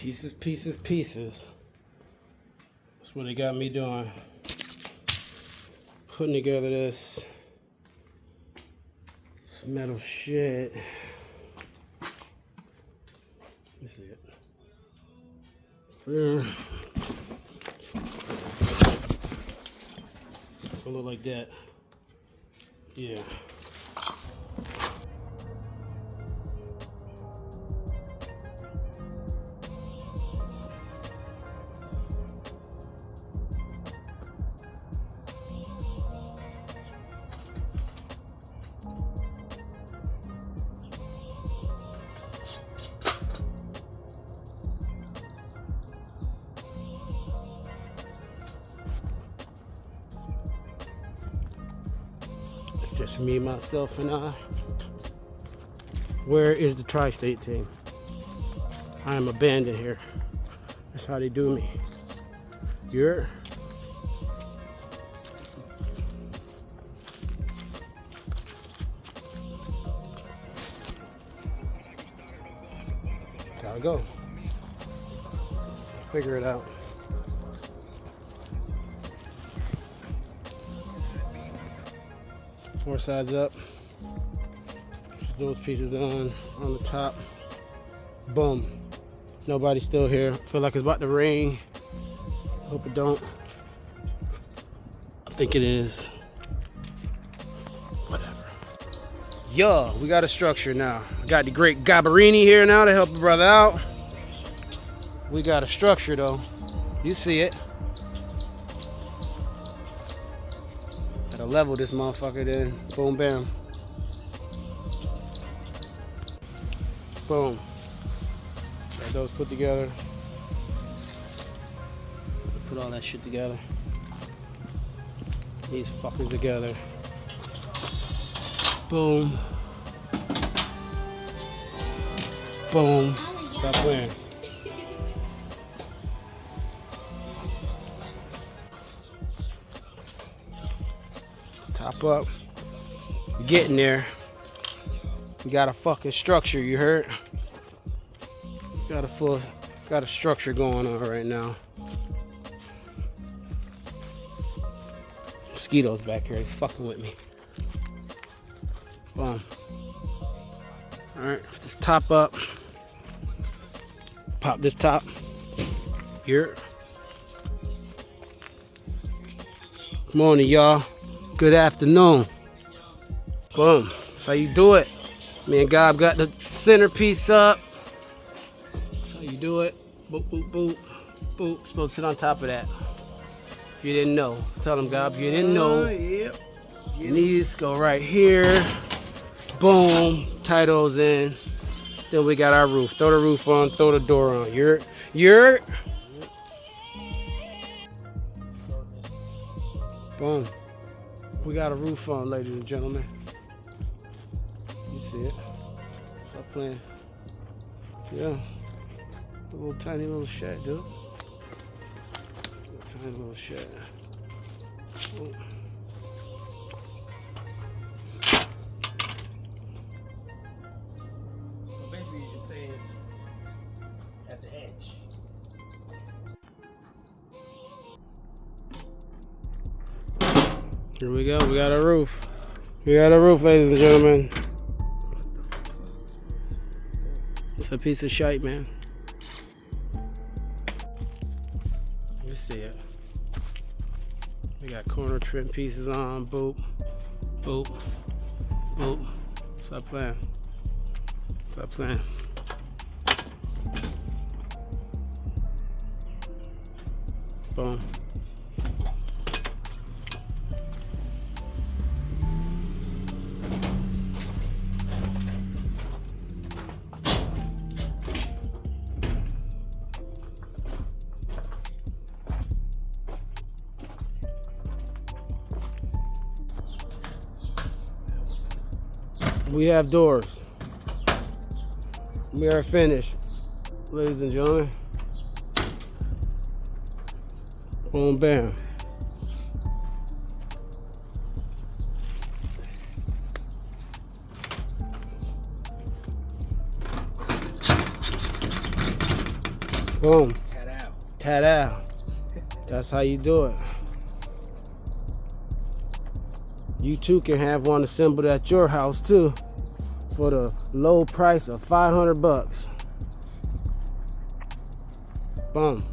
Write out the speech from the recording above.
Pieces, pieces, pieces. That's what they got me doing. Putting together this metal shit. Let me see it. There. It's gonna look like that. Yeah. Just me, myself, and I. Where is the Tri-State team? I am abandoned here. That's how they do me. You're. That's how I go. Figure it out. Four sides up. Those pieces on the top. Boom. Nobody's still here. Feel like it's about to rain. Hope it don't. I think it is. Whatever. Yo, we got a structure now. Got the great Gabarini here now to help a brother out. We got a structure though. You see it. Gotta level this motherfucker then. Boom, bam. Boom. Got those put together. Put all that shit together. These fuckers together. Boom. Boom. Stop playing. Top up. Getting there. We got a fucking structure, you heard? Got a structure going on right now. Mosquitoes back here, they fucking with me. Boom. Alright, put this top up. Pop this top. Here. Morning, y'all. Good afternoon. Boom. That's how you do it. Me and Gob got the centerpiece up. That's how you do it. Boop, boop, boop. Boop. Supposed to sit on top of that. If you didn't know. Tell them, Gob, if you didn't know. Yep. These go right here. Boom. Tie those in. Then we got our roof. Throw the roof on. Throw the door on. You're. Boom. We got a roof on, ladies and gentlemen. You see it. Stop playing. Yeah. A little tiny little shed, dude. Tiny little shed. Oh. So basically you can say at the edge. Here we go. We got a roof. We got a roof, ladies and gentlemen. It's a piece of shite, man. You see it. We got corner trim pieces on. Boop. Boop. Boop. Stop playing. Stop playing. Boom. We have doors. We are finished, ladies and gentlemen. Boom, bam. Boom. Ta-da. Ta-da. That's how you do it. You too can have one assembled at your house too for the low price of 500 bucks. Boom.